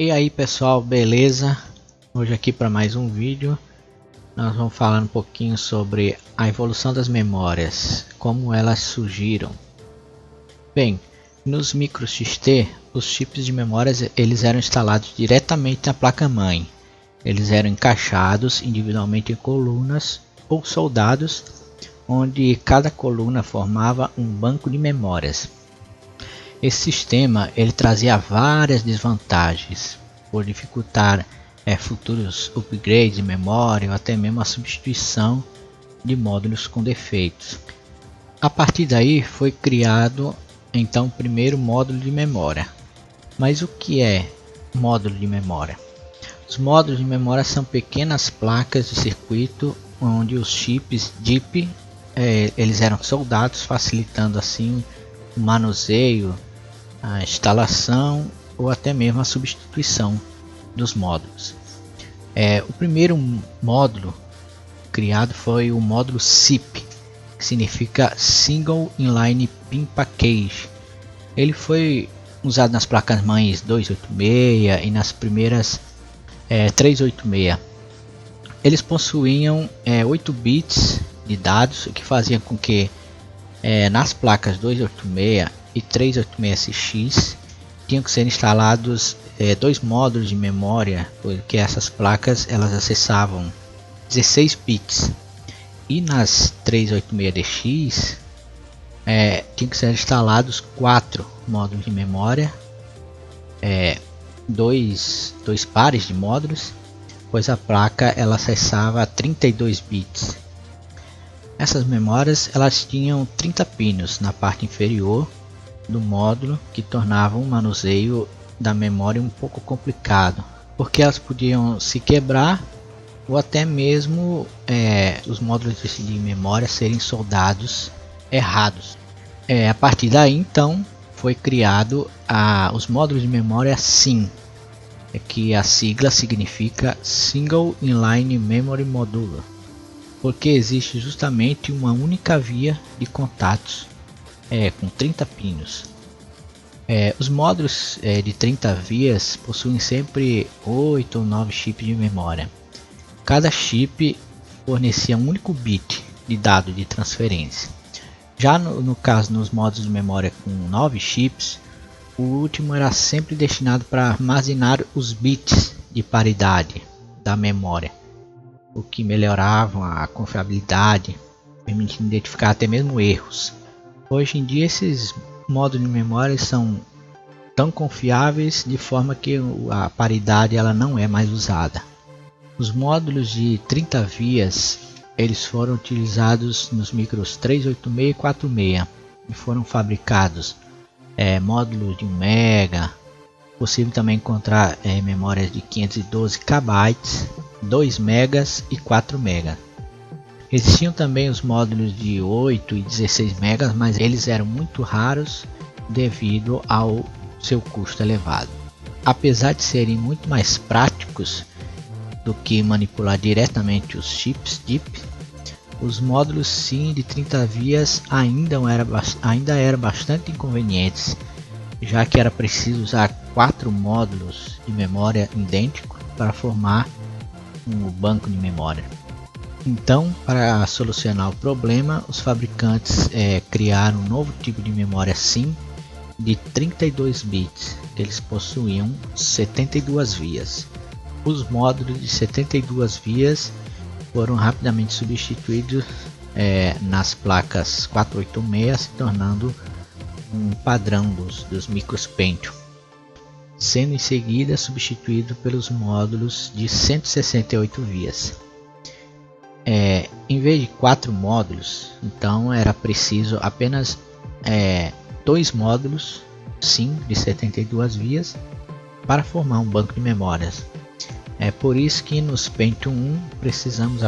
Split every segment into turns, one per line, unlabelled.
E aí pessoal, beleza? Hoje aqui para mais um vídeo nós vamos falar um pouquinho sobre a evolução das memórias, como elas surgiram. Bem, nos micro XT, os chips de memórias eles eram instalados diretamente na placa-mãe. Eles eram encaixados individualmente em colunas ou soldados, onde cada coluna formava um banco de memórias. Esse sistema ele trazia várias desvantagens, por dificultar futuros upgrades de memória ou até mesmo a substituição de módulos com defeitos. A partir daí foi criado então o primeiro módulo de memória. Mas o que é módulo de memória? Os módulos de memória são pequenas placas de circuito onde os chips DIP eles eram soldados, facilitando assim o manuseio, a instalação ou até mesmo a substituição dos módulos. O primeiro módulo criado foi o módulo SIP, que significa Single Inline Pin Package. Ele foi usado nas placas-mães 286 e nas primeiras 386. Eles possuíam 8 bits de dados, o que fazia com que nas placas 286 e 386CX tinham que ser instalados dois módulos de memória, porque essas placas elas acessavam 16 bits, e nas 386DX tinham que ser instalados 4 módulos de memória, dois pares de módulos, pois a placa ela acessava 32 bits. Essas memórias elas tinham 30 pinos na parte inferior do módulo, que tornava o manuseio da memória um pouco complicado, porque elas podiam se quebrar ou até mesmo os módulos de memória serem soldados errados. A partir daí então foi criado os módulos de memória SIM, que a sigla significa Single Inline Memory Module, porque existe justamente uma única via de contatos com 30 pinos. Os módulos de 30 vias possuem sempre 8 ou 9 chips de memória. Cada chip fornecia um único bit de dado de transferência. Já no caso nos módulos de memória com 9 chips, o último era sempre destinado para armazenar os bits de paridade da memória, o que melhorava a confiabilidade, permitindo identificar até mesmo erros. Hoje em dia esses módulos de memória são tão confiáveis de forma que a paridade ela não é mais usada. Os módulos de 30 vias eles foram utilizados nos micros 386 e 46 e foram fabricados módulos de 1 MB. Possível também encontrar memórias de 512 KB, 2 MB e 4 MB. Existiam também os módulos de 8 e 16 MB, mas eles eram muito raros devido ao seu custo elevado. Apesar de serem muito mais práticos do que manipular diretamente os chips DIP, os módulos SIM de 30 vias ainda eram bastante inconvenientes, já que era preciso usar 4 módulos de memória idênticos para formar um banco de memória. Então, para solucionar o problema, os fabricantes criaram um novo tipo de memória SIM de 32 bits, que eles possuíam 72 vias. Os módulos de 72 vias foram rapidamente substituídos nas placas 486, se tornando um padrão dos micros Pentium, sendo em seguida substituído pelos módulos de 168 vias. Em vez de 4 módulos, então era preciso apenas 2 módulos SIM de 72 vias para formar um banco de memórias. É por isso que nos Pentium 1 precisamos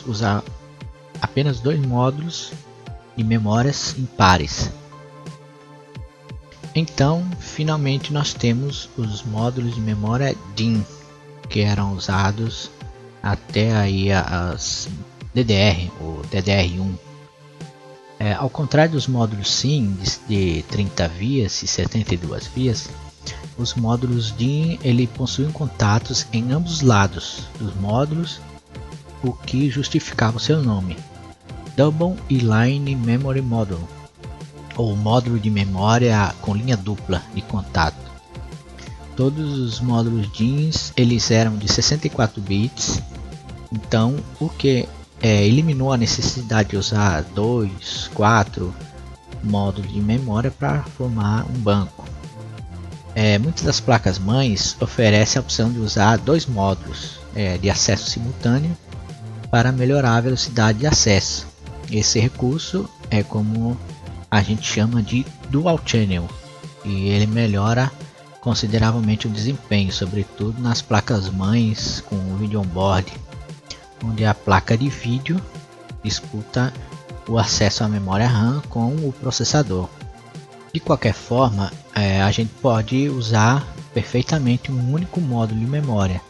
usar apenas 2 módulos de memórias impares. Então, finalmente nós temos os módulos de memória DIMM, que eram usados até aí as DDR ou DDR1. Ao contrário dos módulos SIM de 30 vias e 72 vias, Os módulos DIN ele possuem contatos em ambos os lados dos módulos, o que justificava o seu nome, Double Inline Memory Module, ou módulo de memória com linha dupla de contato. Todos os módulos DINs eles eram de 64 bits, então o que eliminou a necessidade de usar 2, 4 módulos de memória para formar um banco. Muitas das placas mães oferecem a opção de usar dois módulos de acesso simultâneo para melhorar a velocidade de acesso. Esse recurso é como a gente chama de Dual Channel, e ele melhora consideravelmente o desempenho, sobretudo nas placas mães com o vídeo on-board, onde a placa de vídeo disputa o acesso à memória RAM com o processador. De qualquer forma, a gente pode usar perfeitamente um único módulo de memória,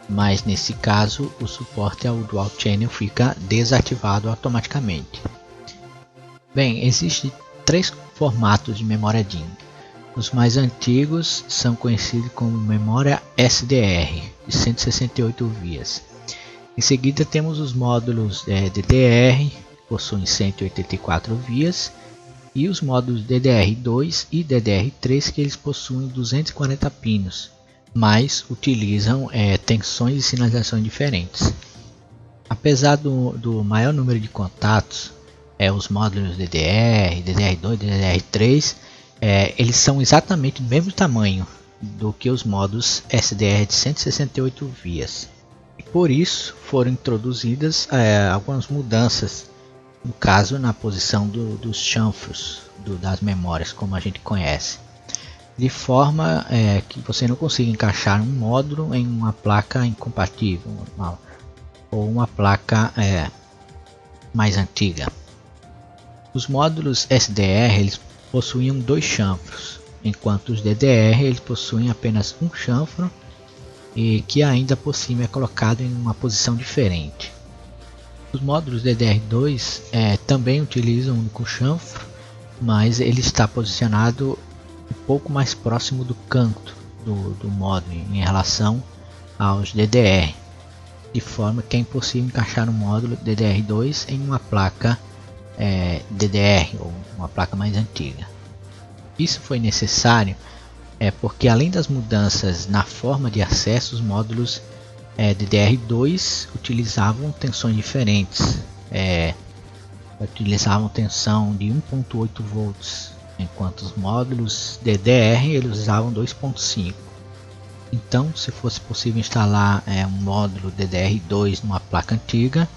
mas nesse caso o suporte ao Dual Channel fica desativado automaticamente. Bem, existem três formatos de memória DIN. Os mais antigos são conhecidos como memória SDR, de 168 vias. Em seguida temos os módulos DDR, que possuem 184 vias, e os módulos DDR2 e DDR3, que eles possuem 240 pinos, mas utilizam tensões e sinalizações diferentes. Apesar do maior número de contatos, os módulos DDR, DDR2 e DDR3, eles são exatamente do mesmo tamanho do que os módulos SDR de 168 vias. E por isso foram introduzidas algumas mudanças, no caso na posição dos chanfros das memórias, como a gente conhece, de forma que você não consiga encaixar um módulo em uma placa incompatível ou uma placa mais antiga. Os módulos SDR eles possuíam dois chanfros, enquanto os DDR eles possuem apenas um chanfro, e que ainda por cima é colocado em uma posição diferente. Os módulos DDR2 também utilizam um único chanfro, mas ele está posicionado um pouco mais próximo do canto do módulo em relação aos DDR, de forma que é impossível encaixar um módulo DDR2 em uma placa DDR ou uma placa mais antiga. Isso foi necessário porque, além das mudanças na forma de acesso, os módulos DDR2 utilizavam tensões diferentes, utilizavam tensão de 1.8 volts, enquanto os módulos DDR eles usavam 2.5. Então, se fosse possível instalar um módulo DDR2 numa placa antiga,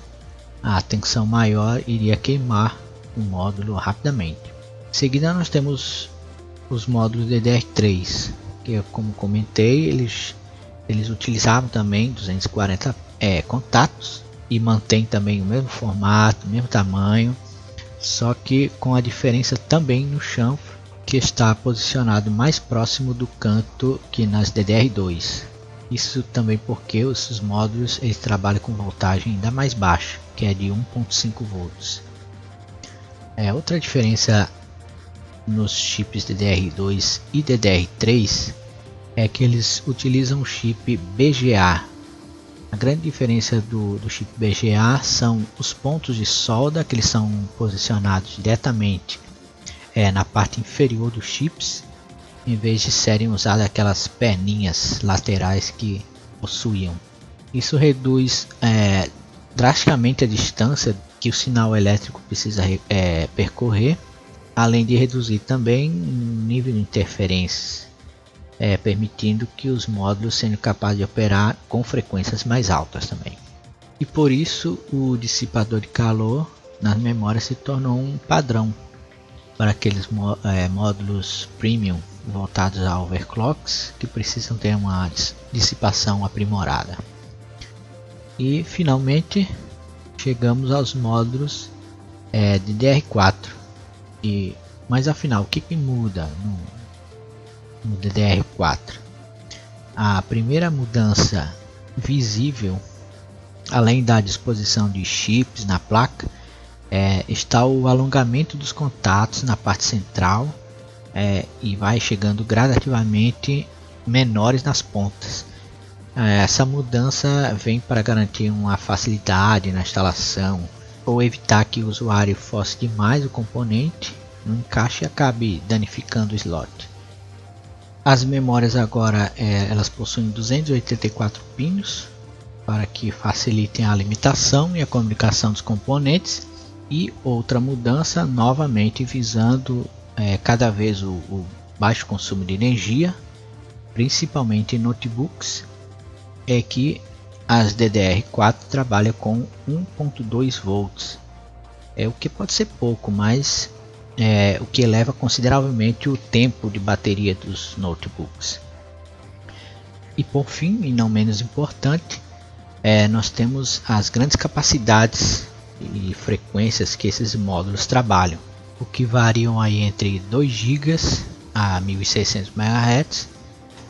a tensão maior iria queimar o módulo rapidamente. Em seguida nós temos os módulos DDR3, que, como comentei, eles utilizavam também 240 contatos e mantém também o mesmo formato, o mesmo tamanho, só que com a diferença também no chanfro, que está posicionado mais próximo do canto que nas DDR2. Isso também porque esses módulos eles trabalham com voltagem ainda mais baixa, que é de 1.5 volts. Outra diferença nos chips DDR2 e DDR3 é que eles utilizam o chip BGA. A grande diferença do chip BGA são os pontos de solda, que eles são posicionados diretamente na parte inferior dos chips, em vez de serem usadas aquelas perninhas laterais que possuíam. Isso reduz drasticamente a distância que o sinal elétrico precisa percorrer, além de reduzir também o nível de interferências, permitindo que os módulos sejam capazes de operar com frequências mais altas também. E por isso o dissipador de calor nas memórias se tornou um padrão para aqueles módulos premium voltados a overclocks que precisam ter uma dissipação aprimorada. E finalmente chegamos aos módulos DDR4. Mas afinal, o que muda no DDR4? A primeira mudança visível, além da disposição de chips na placa, está o alongamento dos contatos na parte central, e vai chegando gradativamente menores nas pontas. Essa mudança vem para garantir uma facilidade na instalação ou evitar que o usuário force demais o componente no encaixe e acabe danificando o slot. As memórias agora elas possuem 284 pinos para que facilitem a limitação e a comunicação dos componentes. E outra mudança, novamente visando cada vez o baixo consumo de energia, principalmente em notebooks, é que as DDR4 trabalham com 1.2 volts, o que pode ser pouco, mas o que eleva consideravelmente o tempo de bateria dos notebooks. E por fim, e não menos importante, nós temos as grandes capacidades e frequências que esses módulos trabalham, o que variam aí entre 2 GB a 1600 MHz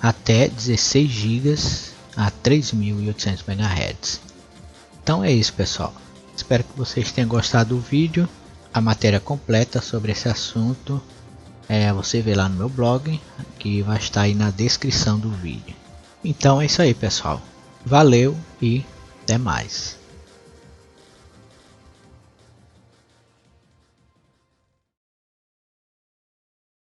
até 16 GB a 3800 MHz. Então é isso, pessoal. Espero que vocês tenham gostado do vídeo. A matéria completa sobre esse assunto você vê lá no meu blog, que vai estar aí na descrição do vídeo. Então é isso aí, pessoal. Valeu e até mais.